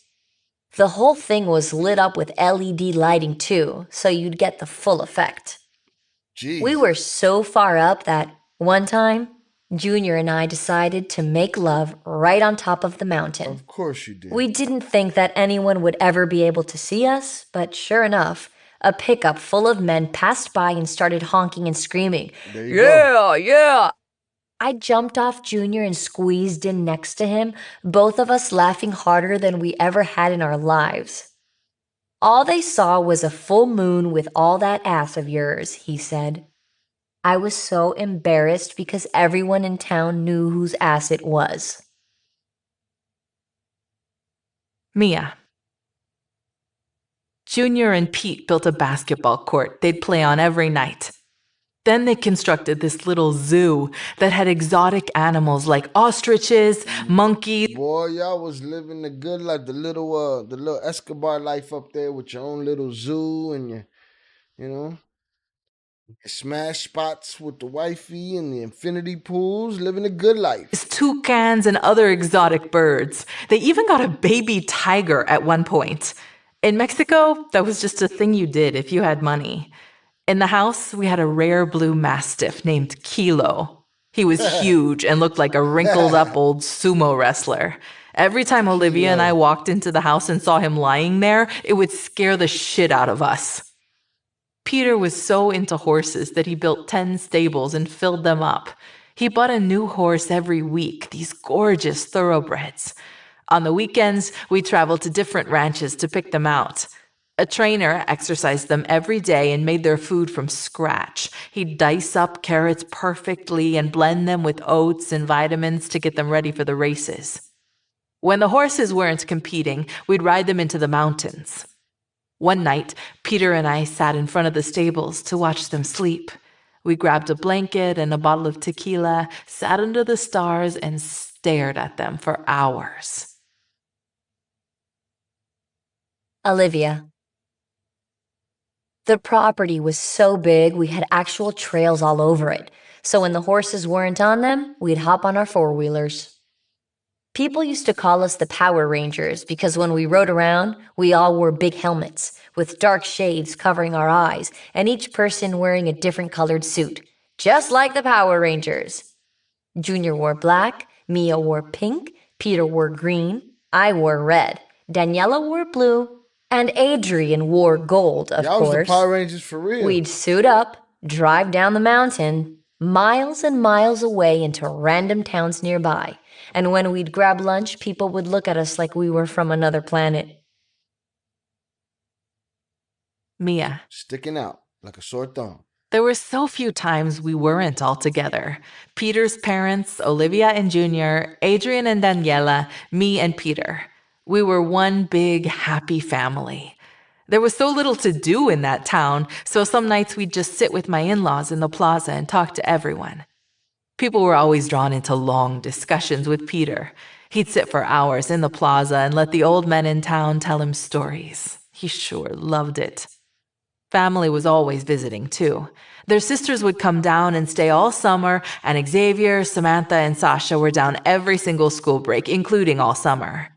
The whole thing was lit up with LED lighting too, so you'd get the full effect. Jeez. We were so far up that one time, Junior and I decided to make love right on top of the mountain. Of course you did. We didn't think that anyone would ever be able to see us, but sure enough, a pickup full of men passed by and started honking and screaming, There you go. Yeah! I jumped off Junior and squeezed in next to him, both of us laughing harder than we ever had in our lives. "All they saw was a full moon with all that ass of yours," he said. I was so embarrassed because everyone in town knew whose ass it was. Mia. Junior and Pete built a basketball court they'd play on every night. Then they constructed this little zoo that had exotic animals like ostriches, monkeys. Boy, y'all was living the good life, the little Escobar life up there with your own little zoo and your smash spots with the wifey and the infinity pools, living a good life. Toucans and other exotic birds. They even got a baby tiger at one point. In Mexico, that was just a thing you did if you had money. In the house, we had a rare blue mastiff named Kilo. He was huge and looked like a wrinkled-up old sumo wrestler. Every time Olivia and I walked into the house and saw him lying there, it would scare the shit out of us. Peter was so into horses that he built 10 stables and filled them up. He bought a new horse every week, these gorgeous thoroughbreds. On the weekends, we traveled to different ranches to pick them out. A trainer exercised them every day and made their food from scratch. He'd dice up carrots perfectly and blend them with oats and vitamins to get them ready for the races. When the horses weren't competing, we'd ride them into the mountains. One night, Peter and I sat in front of the stables to watch them sleep. We grabbed a blanket and a bottle of tequila, sat under the stars, and stared at them for hours. Olivia. The property was so big we had actual trails all over it, so when the horses weren't on them, we'd hop on our four-wheelers. People used to call us the Power Rangers because when we rode around, we all wore big helmets with dark shades covering our eyes and each person wearing a different colored suit, just like the Power Rangers. Junior wore black, Mia wore pink, Peter wore green, I wore red, Daniela wore blue, and Adrian wore gold, of Y'all was the course. Power Rangers for real. We'd suit up, drive down the mountain, miles and miles away into random towns nearby. And when we'd grab lunch, people would look at us like we were from another planet. Mia. Sticking out like a sore thumb. There were so few times we weren't all together. Peter's parents, Olivia and Junior, Adrian and Daniela, me and Peter. We were one big, happy family. There was so little to do in that town, so some nights we'd just sit with my in-laws in the plaza and talk to everyone. People were always drawn into long discussions with Peter. He'd sit for hours in the plaza and let the old men in town tell him stories. He sure loved it. Family was always visiting, too. Their sisters would come down and stay all summer, and Xavier, Samantha, and Sasha were down every single school break, including all summer.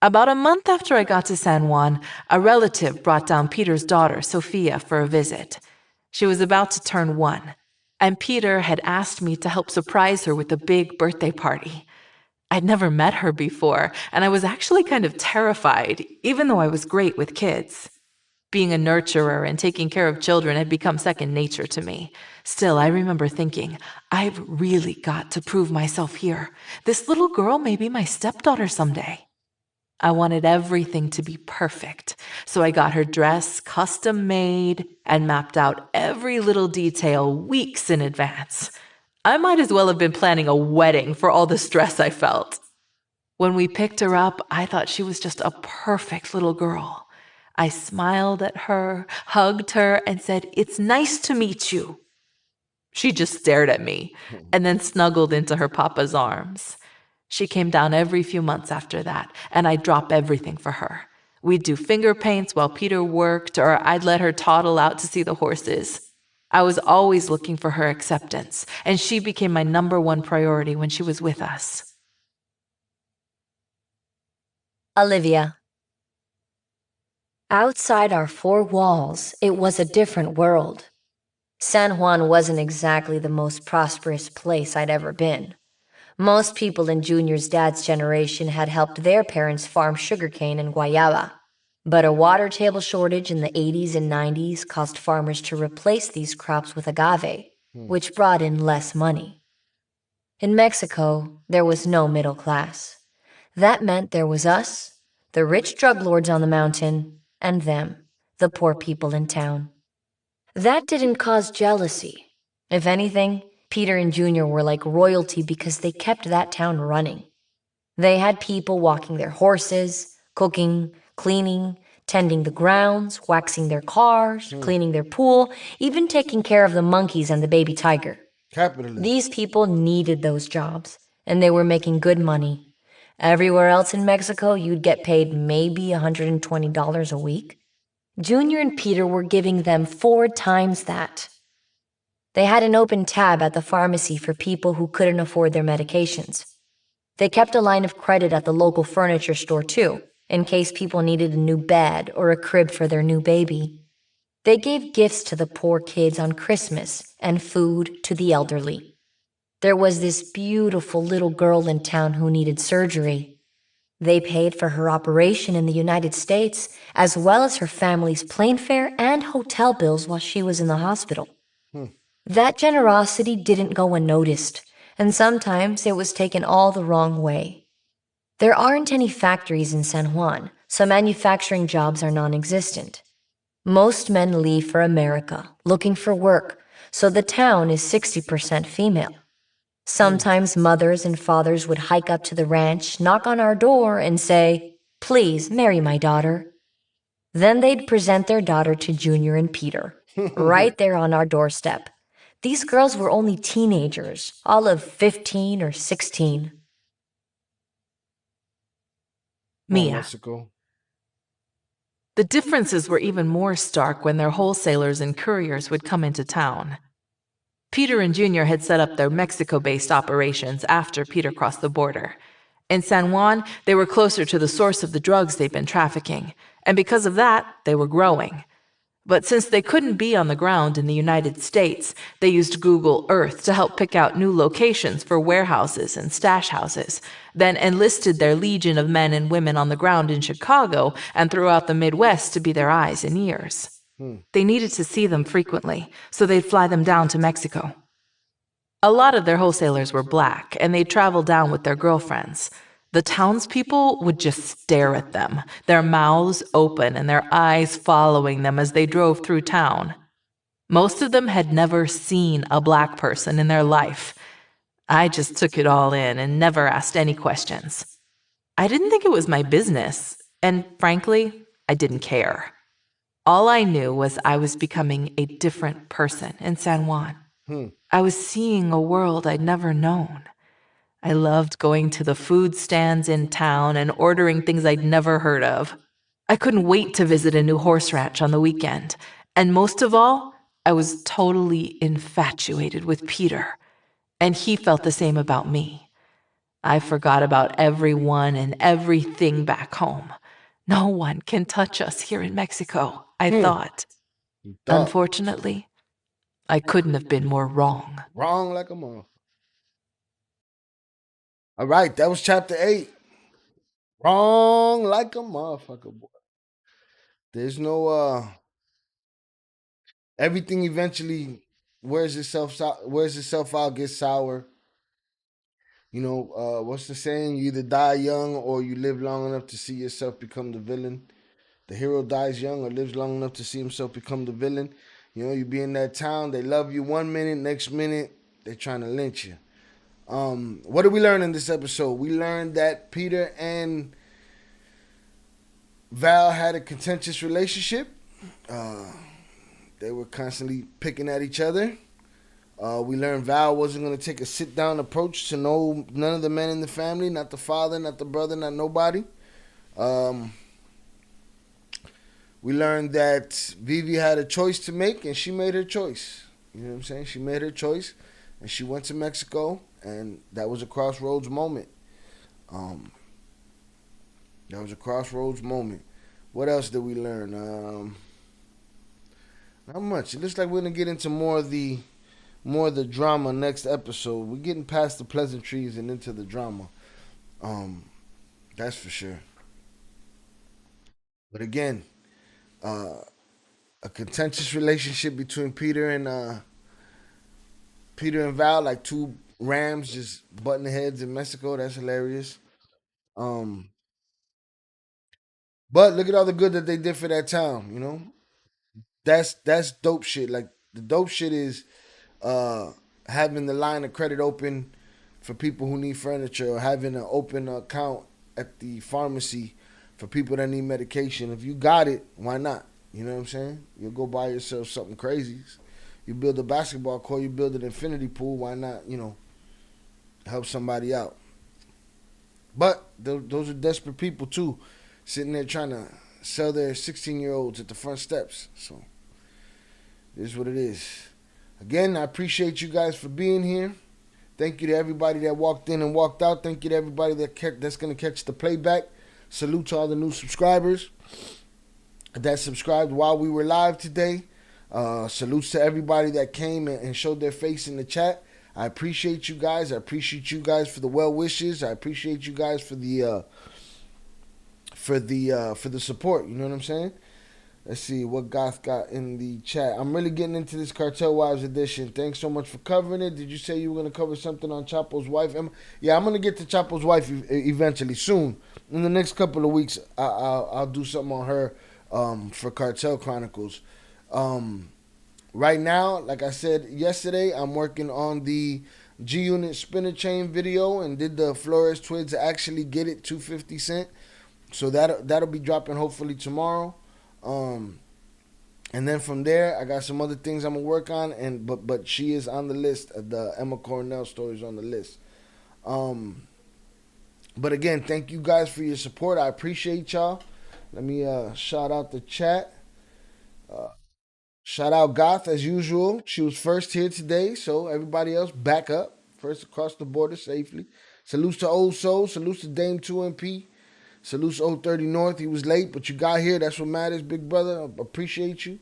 About a month after I got to San Juan, a relative brought down Peter's daughter, Sophia, for a visit. She was about to turn 1, and Peter had asked me to help surprise her with a big birthday party. I'd never met her before, and I was actually kind of terrified, even though I was great with kids. Being a nurturer and taking care of children had become second nature to me. Still, I remember thinking, I've really got to prove myself here. This little girl may be my stepdaughter someday. I wanted everything to be perfect, so I got her dress custom made and mapped out every little detail weeks in advance. I might as well have been planning a wedding for all the stress I felt. When we picked her up, I thought she was just a perfect little girl. I smiled at her, hugged her, and said, "It's nice to meet you." She just stared at me and then snuggled into her papa's arms. She came down every few months after that, and I'd drop everything for her. We'd do finger paints while Peter worked, or I'd let her toddle out to see the horses. I was always looking for her acceptance, and she became my #1 priority when she was with us. Olivia. Outside our four walls, it was a different world. San Juan wasn't exactly the most prosperous place I'd ever been. Most people in Junior's dad's generation had helped their parents farm sugarcane and guayaba. But a water table shortage in the 80s and 90s caused farmers to replace these crops with agave, which brought in less money. In Mexico, there was no middle class. That meant there was us, the rich drug lords on the mountain, and them, the poor people in town. That didn't cause jealousy. If anything, Peter and Junior were like royalty because they kept that town running. They had people walking their horses, cooking, cleaning, tending the grounds, waxing their cars, cleaning their pool, even taking care of the monkeys and the baby tiger. Capitalism. These people needed those jobs, and they were making good money. Everywhere else in Mexico, you'd get paid maybe $120 a week. Junior and Peter were giving them 4 times that. They had an open tab at the pharmacy for people who couldn't afford their medications. They kept a line of credit at the local furniture store too, in case people needed a new bed or a crib for their new baby. They gave gifts to the poor kids on Christmas and food to the elderly. There was this beautiful little girl in town who needed surgery. They paid for her operation in the United States, as well as her family's plane fare and hotel bills while she was in the hospital. That generosity didn't go unnoticed, and sometimes it was taken all the wrong way. There aren't any factories in San Juan, so manufacturing jobs are non-existent. Most men leave for America, looking for work, so the town is 60% female. Sometimes mothers and fathers would hike up to the ranch, knock on our door, and say, "Please marry my daughter." Then they'd present their daughter to Junior and Peter, right there on our doorstep. These girls were only teenagers, all of 15 or 16. Come on, Mia. Mexico. The differences were even more stark when their wholesalers and couriers would come into town. Peter and Junior had set up their Mexico-based operations after Peter crossed the border. In San Juan, they were closer to the source of the drugs they'd been trafficking, and because of that, they were growing. But since they couldn't be on the ground in the United States, they used Google Earth to help pick out new locations for warehouses and stash houses, then enlisted their legion of men and women on the ground in Chicago and throughout the Midwest to be their eyes and ears. They needed to see them frequently, so they'd fly them down to Mexico. A lot of their wholesalers were black, and they'd travel down with their girlfriends. The townspeople would just stare at them, their mouths open and their eyes following them as they drove through town. Most of them had never seen a black person in their life. I just took it all in and never asked any questions. I didn't think it was my business, and frankly, I didn't care. All I knew was I was becoming a different person in San Juan. I was seeing a world I'd never known. I loved going to the food stands in town and ordering things I'd never heard of. I couldn't wait to visit a new horse ranch on the weekend. And most of all, I was totally infatuated with Peter. And he felt the same about me. I forgot about everyone and everything back home. No one can touch us here in Mexico, I thought. Unfortunately, I couldn't have been more wrong. Wrong like a motherfucker. All right, that was chapter 8. Wrong like a motherfucker, boy. There's no Everything eventually wears itself out, gets sour. What's the saying? You either die young or you live long enough to see yourself become the villain. The hero dies young or lives long enough to see himself become the villain. You be in that town, they love you one minute, next minute, they're trying to lynch you. What did we learn in this episode? We learned that Peter and Val had a contentious relationship. They were constantly picking at each other. We learned Val wasn't going to take a sit-down approach to none of the men in the family, not the father, not the brother, not nobody. We learned that Vivi had a choice to make, and she made her choice. You know what I'm saying? She made her choice, and she went to Mexico, and that was a crossroads moment. That was a crossroads moment. What else did we learn? Not much. It looks like we're gonna get into more of the drama next episode. We're getting past the pleasantries and into the drama. That's for sure. But again, a contentious relationship between Peter and Val, like two rams just butting heads in Mexico. That's hilarious. Um, but look at all the good that they did for that town. That's dope shit. Like the dope shit is uh, having the line of credit open for people who need furniture, or having an open account at the pharmacy for people that need medication. If you got it, why not? You know what I'm saying? You'll go buy yourself something crazy. You build a basketball court, you build an infinity pool. Why not? Help somebody out. But those are desperate people too, sitting there trying to sell their 16-year-olds at the front steps. So it is what it is. Again, I appreciate you guys for being here. Thank you to everybody that walked in and walked out. Thank you to everybody that's going to catch the playback. Salute to all the new subscribers that subscribed while we were live today. Salutes to everybody that came and showed their face in the chat. I appreciate you guys. I appreciate you guys for the well wishes. I appreciate you guys for the support. You know what I'm saying? Let's see what Goth got in the chat. I'm really getting into this Cartel Wives edition. Thanks so much for covering it. Did you say you were going to cover something on Chapo's wife? Yeah, I'm going to get to Chapo's wife eventually, soon. In the next couple of weeks, I'll do something on her for Cartel Chronicles. Right now, like I said yesterday, I'm working on the G-Unit spinner chain video and did the Flores Twigs actually get it to 50 Cent. So that'll be dropping hopefully tomorrow. And then from there, I got some other things I'm gonna work on, but she is on the list. The Emma Cornell story is on the list. But again, thank you guys for your support. I appreciate y'all. Let me shout out the chat. Shout out Goth as usual. She was first here today, so everybody else back up. First across the border safely. Salutes to Old Soul. Salutes to Dame 2MP. Salutes to 030 North. He was late, but you got here. That's what matters, big brother. I appreciate you.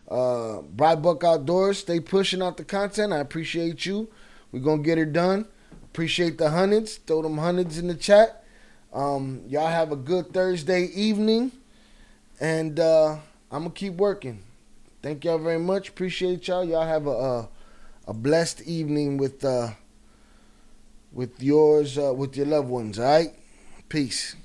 Bride Buck Outdoors. Stay pushing out the content. I appreciate you. We're going to get her done. Appreciate the hundreds. Throw them hundreds in the chat. Y'all have a good Thursday evening. And I'm going to keep working. Thank y'all very much. Appreciate y'all. Y'all have a blessed evening with your loved ones, all right? Peace.